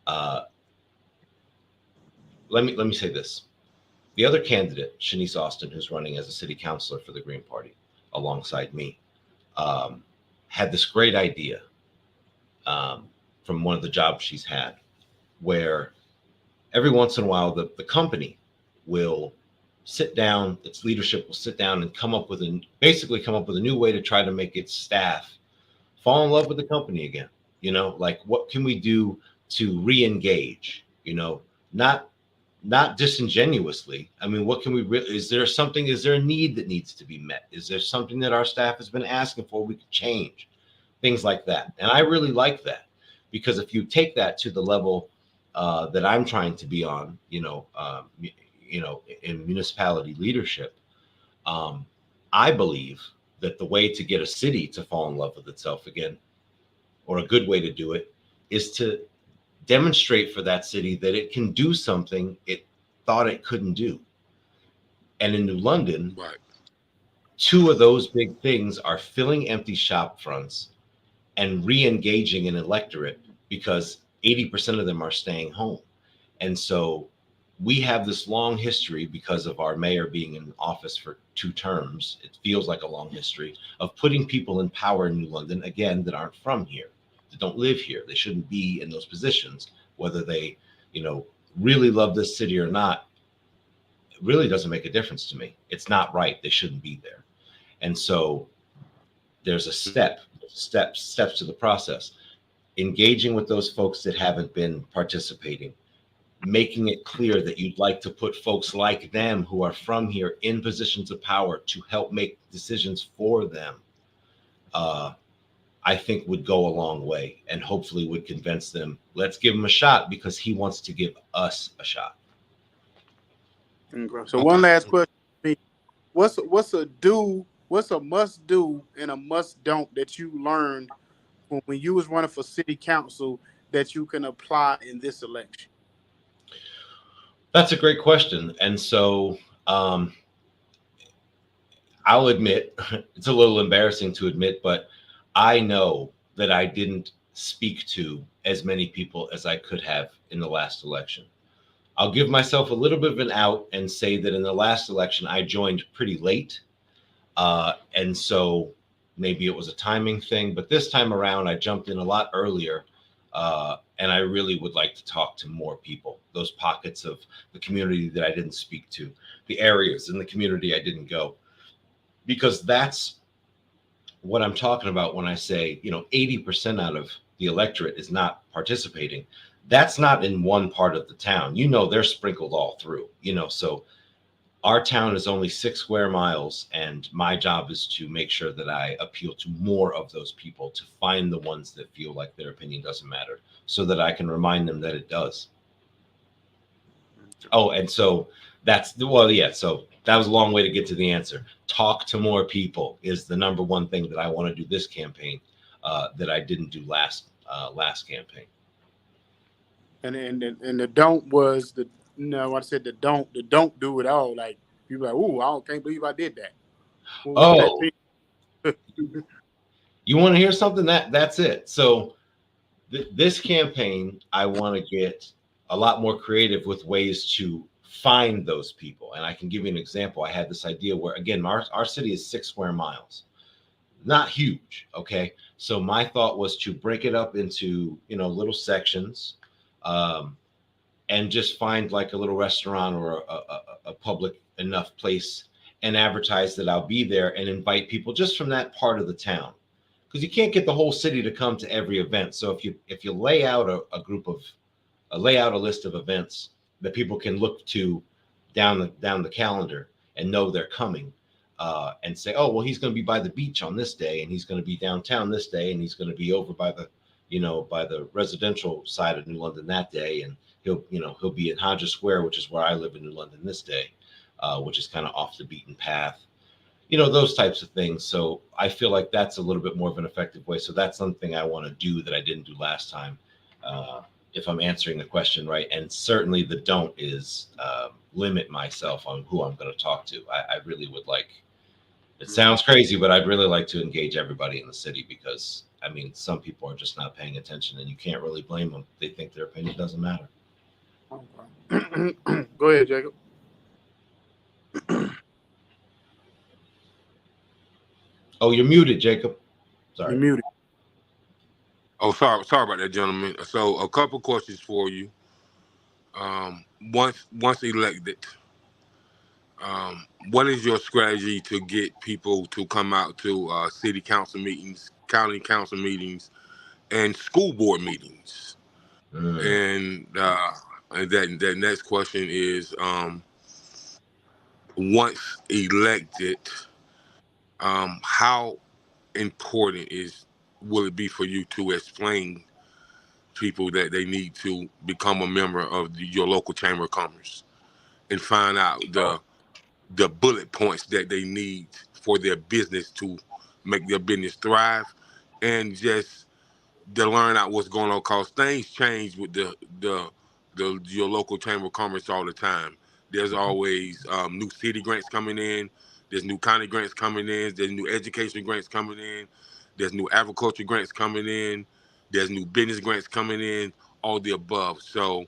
uh, let me say this. The other candidate, Shanice Austin, who's running as a city councilor for the Green Party alongside me, um, had this great idea from one of the jobs she's had, where every once in a while the company will sit down, its leadership will sit down and come up with a new way to try to make its staff fall in love with the company again. Like, what can we do to re-engage? Not disingenuously. I mean, what can we is there a need that needs to be met? Is there something that our staff has been asking for we could change? Things like that. And I really like that, because if you take that to the level that I'm trying to be on, in municipality leadership, I believe that the way to get a city to fall in love with itself again, or a good way to do it, is to demonstrate for that city that it can do something it thought it couldn't do. And in New London, Right. two of those big things are filling empty shop fronts and re-engaging an electorate, because 80% of them are staying home. And so we have this long history, because of our mayor being in office for 2 terms. It feels like a long history of putting people in power in New London, again, that aren't from here, that don't live here. They shouldn't be in those positions, whether they, really love this city or not. It really doesn't make a difference to me. It's not right. They shouldn't be there. And so there's a steps to the process. Engaging with those folks that haven't been participating, making it clear that you'd like to put folks like them who are from here in positions of power to help make decisions for them, I think would go a long way, and hopefully would convince them, let's give him a shot, because he wants to give us a shot. So one last question: what's a must do and a must don't that you learned when you was running for city council that you can apply in this election? That's a great question. And so I'll admit, it's a little embarrassing to admit, but I know that I didn't speak to as many people as I could have in the last election. I'll give myself a little bit of an out and say that in the last election, I joined pretty late. And so maybe it was a timing thing, but this time around, I jumped in a lot earlier. And I really would like to talk to more people, those pockets of the community that I didn't speak to, the areas in the community I didn't go, because that's what I'm talking about when I say, 80% out of the electorate is not participating. That's not in one part of the town. They're sprinkled all through, so our town is only 6 square miles, and my job is to make sure that I appeal to more of those people, to find the ones that feel like their opinion doesn't matter, so that I can remind them that it does. Oh, and so so that was a long way to get to the answer. Talk to more people is the number one thing that I want to do this campaign, that I didn't do last campaign. And the don't was I said the don't do it all. Like, people are like, ooh, can't believe I did that. You want to hear something? That's it. So this campaign, I want to get a lot more creative with ways to find those people. And I can give you an example. I had this idea where, again, our city is 6 square miles, not huge. Okay. So my thought was to break it up into, little sections, and just find like a little restaurant or a public enough place and advertise that I'll be there and invite people just from that part of the town. Because you can't get the whole city to come to every event. So if you lay out a list of events that people can look to down the calendar and know they're coming, and say, oh, well, he's going to be by the beach on this day, and he's going to be downtown this day, and he's going to be over by the residential side of New London that day, and he'll be in Hodges Square, which is where I live in New London this day, which is kind of off the beaten path. those types of things. So I feel like that's a little bit more of an effective way. So that's something I want to do that I didn't do last time, if I'm answering the question right. And certainly the don't is limit myself on who I'm going to talk to. I really would like, it sounds crazy, but I'd really like to engage everybody in the city, because I mean, some people are just not paying attention, and you can't really blame them. They think their opinion doesn't matter. Go ahead, Jacob. Oh, you're muted, Jacob. Sorry. You're muted. Oh, sorry about that, gentlemen. So, a couple questions for you. Once elected, what is your strategy to get people to come out to city council meetings, county council meetings, and school board meetings? And that next question is, once elected, how important will it be for you to explain people that they need to become a member of your local chamber of commerce and find out the bullet points that they need for their business to make their business thrive, and just to learn out what's going on, because things change with your local chamber of commerce all the time. There's always new city grants coming in. There's new county grants coming in. There's new education grants coming in. There's new agriculture grants coming in. There's new business grants coming in. All the above. So,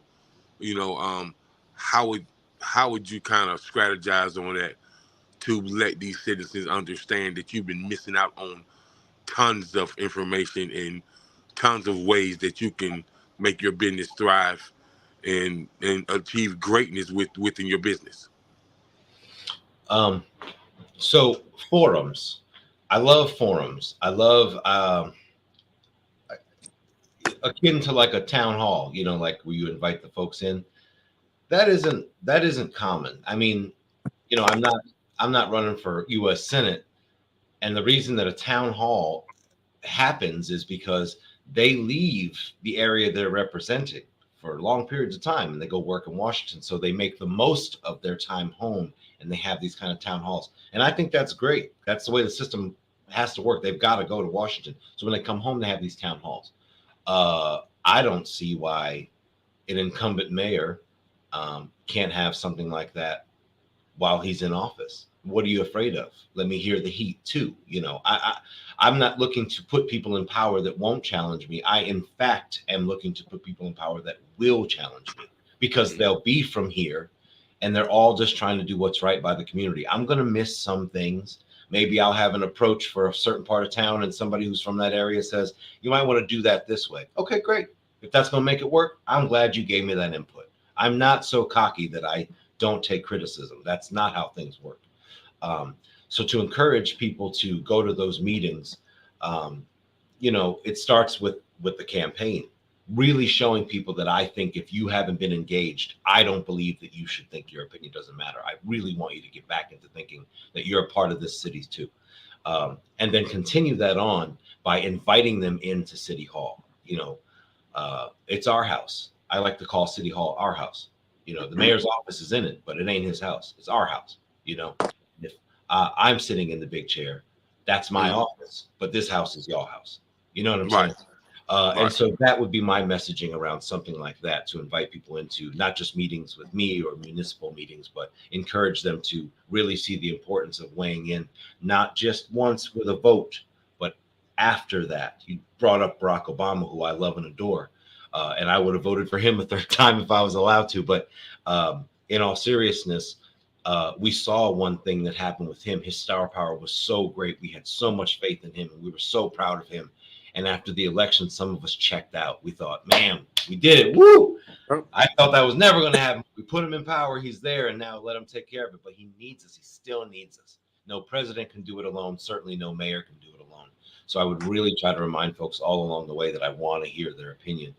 you know, how would you kind of strategize on that to let these citizens understand that you've been missing out on tons of information and tons of ways that you can make your business thrive and achieve greatness within your business? So forums, I love forums. I love akin to like a town hall, like where you invite the folks in. That isn't common. I mean, I'm not running for U.S. Senate, and the reason that a town hall happens is because they leave the area they're representing for long periods of time, and they go work in Washington. So they make the most of their time home, and they have these kind of town halls. And I think that's great. That's the way the system has to work. They've got to go to Washington. So when they come home, they have these town halls. I don't see why an incumbent mayor can't have something like that while he's in office. What are you afraid of? Let me hear the heat too. I'm not looking to put people in power that won't challenge me. I, in fact, am looking to put people in power that will challenge me, because they'll be from here and they're all just trying to do what's right by the community. I'm going to miss some things. Maybe I'll have an approach for a certain part of town, and somebody who's from that area says, you might want to do that this way. Okay, great. If that's going to make it work, I'm glad you gave me that input. I'm not so cocky that I don't take criticism. That's not how things work. So to encourage people to go to those meetings, it starts with the campaign, really showing people that I think if you haven't been engaged, I don't believe that you should think your opinion doesn't matter. I really want you to get back into thinking that you're a part of this city too. And then continue that on by inviting them into City Hall. It's our house. I like to call City Hall our house. The mayor's office is in it, but it ain't his house. It's our house. If I'm sitting in the big chair, that's my office, but this house is your house. You know what I'm saying? Right. And so that would be my messaging around something like that, to invite people into not just meetings with me or municipal meetings, but encourage them to really see the importance of weighing in, not just once with a vote, but after that. You brought up Barack Obama, who I love and adore. And I would have voted for him a third time if I was allowed to. But in all seriousness, we saw one thing that happened with him. His star power was so great. We had so much faith in him, and we were so proud of him. And after the election, some of us checked out. We thought, man, we did it. Woo! I thought that was never going to happen. We put him in power. He's there, and now let him take care of it. But he needs us. He still needs us. No president can do it alone. Certainly no mayor can do it alone. So I would really try to remind folks all along the way that I want to hear their opinion,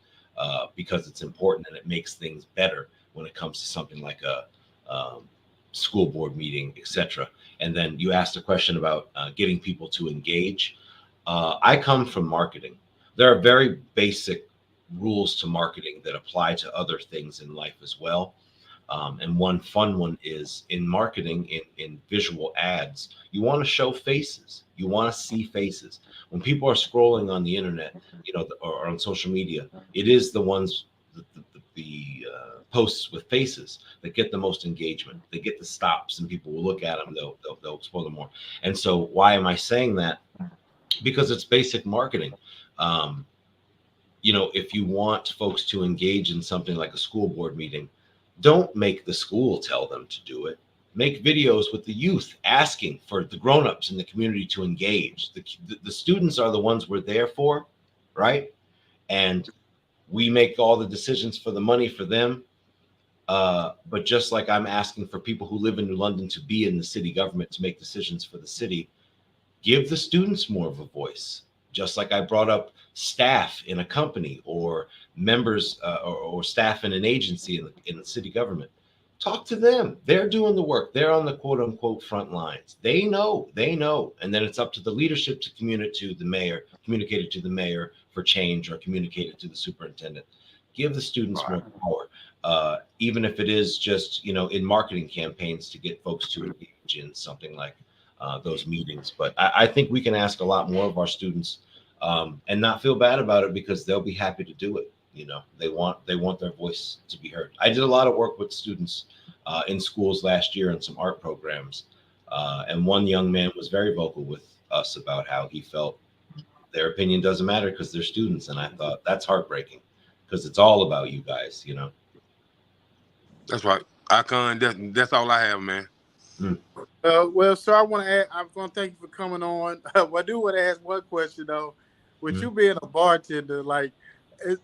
because it's important and it makes things better when it comes to something like a school board meeting, etc. And then you asked a question about getting people to engage. I come from marketing. There are very basic rules to marketing that apply to other things in life as well. And one fun one is in marketing, in visual ads, you want to show faces. You want to see faces. When people are scrolling on the internet, or on social media, it is the ones, the posts with faces that get the most engagement. They get the stops, and people will look at them. They'll explore them more. And so, why am I saying that? Because it's basic marketing. Um, if you want folks to engage in something like a school board meeting, don't make the school tell them to do it. Make videos with the youth asking for the grown-ups in the community to engage. The students are the ones we're there for, right? And we make all the decisions for the money for them. But just like I'm asking for people who live in New London to be in the city government to make decisions for the city, give the students more of a voice. Just like I brought up staff in a company, or members or staff in an agency in the city government. Talk to them. They're doing the work. They're on the quote unquote front lines. They know. And then it's up to the leadership to communicate it to the mayor for change, or communicate it to the superintendent. Give the students more power, even if it is just, in marketing campaigns to get folks to engage in something like those meetings. But I think we can ask a lot more of our students, and not feel bad about it, because they'll be happy to do it. They want their voice to be heard. I did a lot of work with students in schools last year in some art programs, and one young man was very vocal with us about how he felt their opinion doesn't matter because they're students. And I thought, that's heartbreaking, because it's all about you guys. That's right. Icon, that's all I have, man. Well, sir, I'm going to thank you for coming on. I do want to ask one question, though. With you being a bartender, like,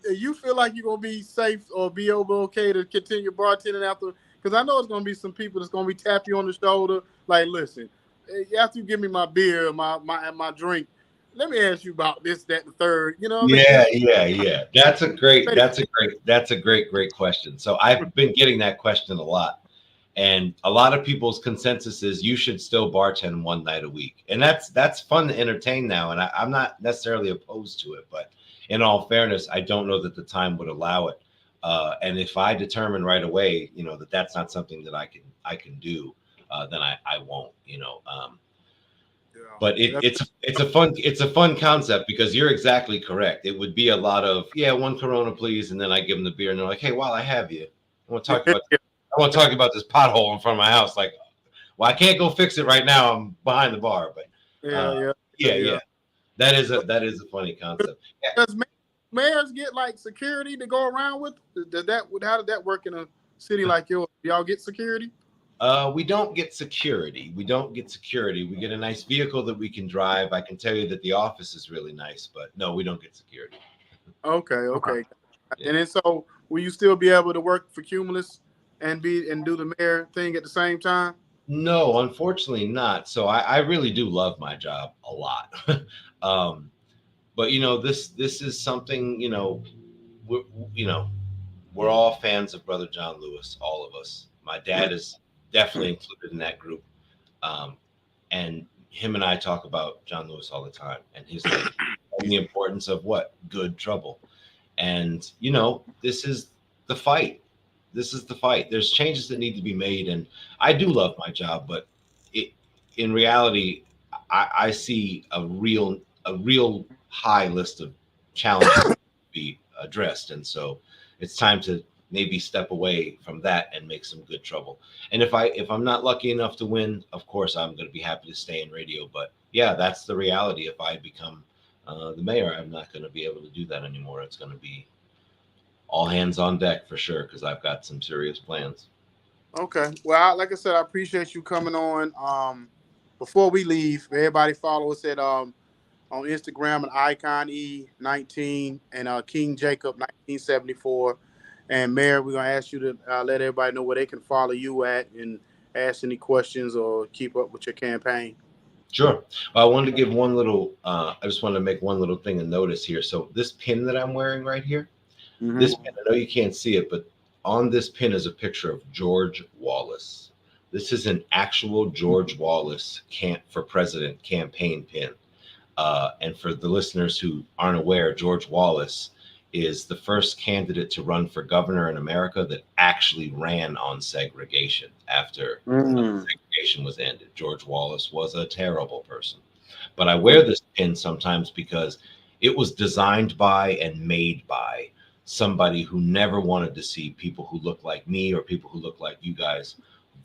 you feel like you're going to be safe or be okay to continue bartending after? Because I know it's going to be some people that's going to be tap you on the shoulder. Like, listen, after you give me my beer, my drink, let me ask you about this, that, and the third. Yeah. That's a great question. So I've been getting that question a lot. And a lot of people's consensus is you should still bartend one night a week. And that's fun to entertain now. And I'm not necessarily opposed to it, but in all fairness, I don't know that the time would allow it. And if I determine right away, that that's not something that I can do, then I won't, But it's a fun concept, because you're exactly correct. It would be a lot of, one Corona, please. And then I give them the beer and they're like, hey, while I have you, I want to talk about this pothole in front of my house. Like, well, I can't go fix it right now. I'm behind the bar. But yeah. That is a funny concept. Yeah. Does mayors get like security to go around with? How did that work in a city like yours? Do y'all get security? We don't get security. We get a nice vehicle that we can drive. I can tell you that the office is really nice, but no, we don't get security. Okay. Yeah. And then so will you still be able to work for Cumulus and do the mayor thing at the same time? No, unfortunately not. So I really do love my job a lot. But this is something, we're all fans of Brother John Lewis, all of us. My dad is definitely included in that group. And him and I talk about John Lewis all the time, and the importance of good trouble. And, this is the fight. There's changes that need to be made. And I do love my job, but in reality, I see a real high list of challenges to be addressed. And so it's time to maybe step away from that and make some good trouble. And if I'm not lucky enough to win, of course, I'm going to be happy to stay in radio. But yeah, that's the reality. If I become the mayor, I'm not going to be able to do that anymore. It's going to be all hands on deck for sure, because I've got some serious plans. Okay. Well, like I said, I appreciate you coming on. Before we leave, everybody follow us at on Instagram at Icon E19 and King Jacob 1974. And Mayor, we're gonna ask you to let everybody know where they can follow you at and ask any questions or keep up with your campaign. Sure. Well, I wanted to give one little. I just wanted to make one little thing a notice here. So this pin that I'm wearing right here, this pin, I know you can't see it, but on this pin is a picture of George Wallace. This is an actual George Wallace for president campaign pin. And for the listeners who aren't aware, George Wallace is the first candidate to run for governor in America that actually ran on segregation after segregation was ended. George Wallace was a terrible person. But I wear this pin sometimes because it was designed by and made by somebody who never wanted to see people who look like me or people who look like you guys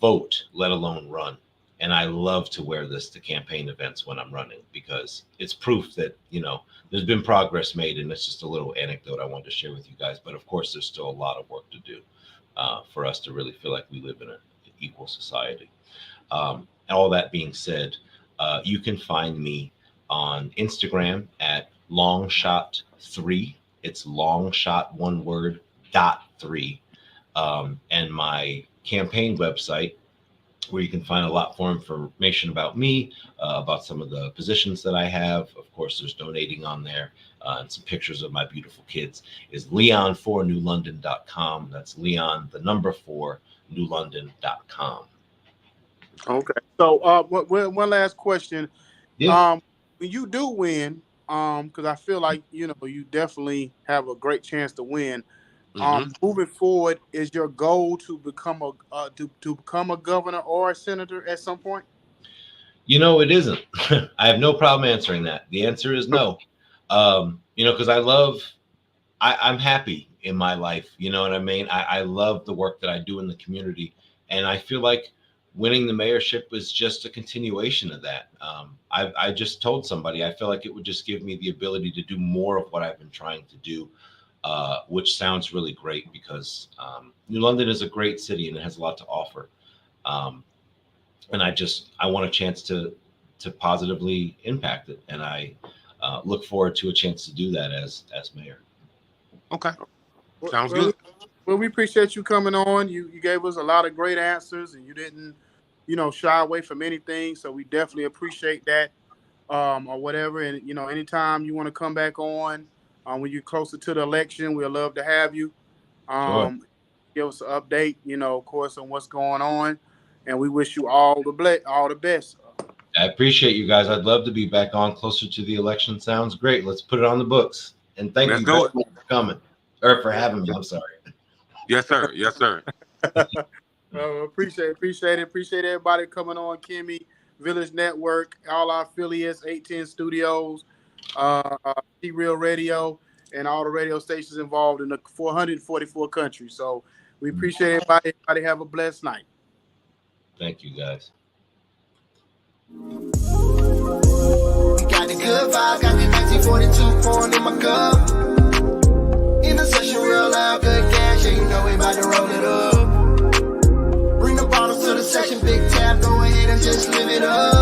vote, let alone run. And I love to wear this to campaign events when I'm running, because it's proof that, you know, there's been progress made. And it's just a little anecdote I wanted to share with you guys. But of course, there's still a lot of work to do for us to really feel like we live in an equal society. All that being said, you can find me on Instagram at longshot3. It's longshot, one word, .3. And my campaign website, where you can find a lot more information about me, about some of the positions that I have. Of course, there's donating on there, and some pictures of my beautiful kids, is leon4newlondon.com. That's Leon, the number 4, newlondon.com. Okay. So one last question. Yeah. When you do win, because I feel like, you know, you definitely have a great chance to win. Moving forward, is your goal to become a governor or a senator at some point? You know, it isn't. I have no problem answering that. The answer is no. You know, because I'm happy in my life. You know what I mean? I love the work that I do in the community. And I feel like winning the mayorship was just a continuation of that. I just told somebody, I feel like it would just give me the ability to do more of what I've been trying to do. Which sounds really great, because New London is a great city and it has a lot to offer. And I want a chance to positively impact it. And I look forward to a chance to do that as mayor. Okay. Sounds good. Well, we appreciate you coming on. You gave us a lot of great answers, and you didn't, you know, shy away from anything. So we definitely appreciate that, or whatever. And, you know, anytime you want to come back on, when you're closer to the election, we'd love to have you. Sure. Give us an update, you know, of course, on what's going on. And we wish you all the best. I appreciate you guys. I'd love to be back on closer to the election. Sounds great. Let's put it on the books. And thank you guys for coming, or for having me. I'm sorry. Yes, sir. Yes, sir. Appreciate it. Appreciate everybody coming on. Kimmy, Village Network, all our affiliates, 810 Studios, T-Real Radio, and all the radio stations involved in the 444 countries. So we appreciate everybody. Everybody have a blessed night. Thank you, guys. We got the good vibe, got the 1942 pouring in my cup. In the session, real loud, good gas, yeah, you know we about to roll it up. Bring the bottles to the section, big tab, go ahead and just live it up.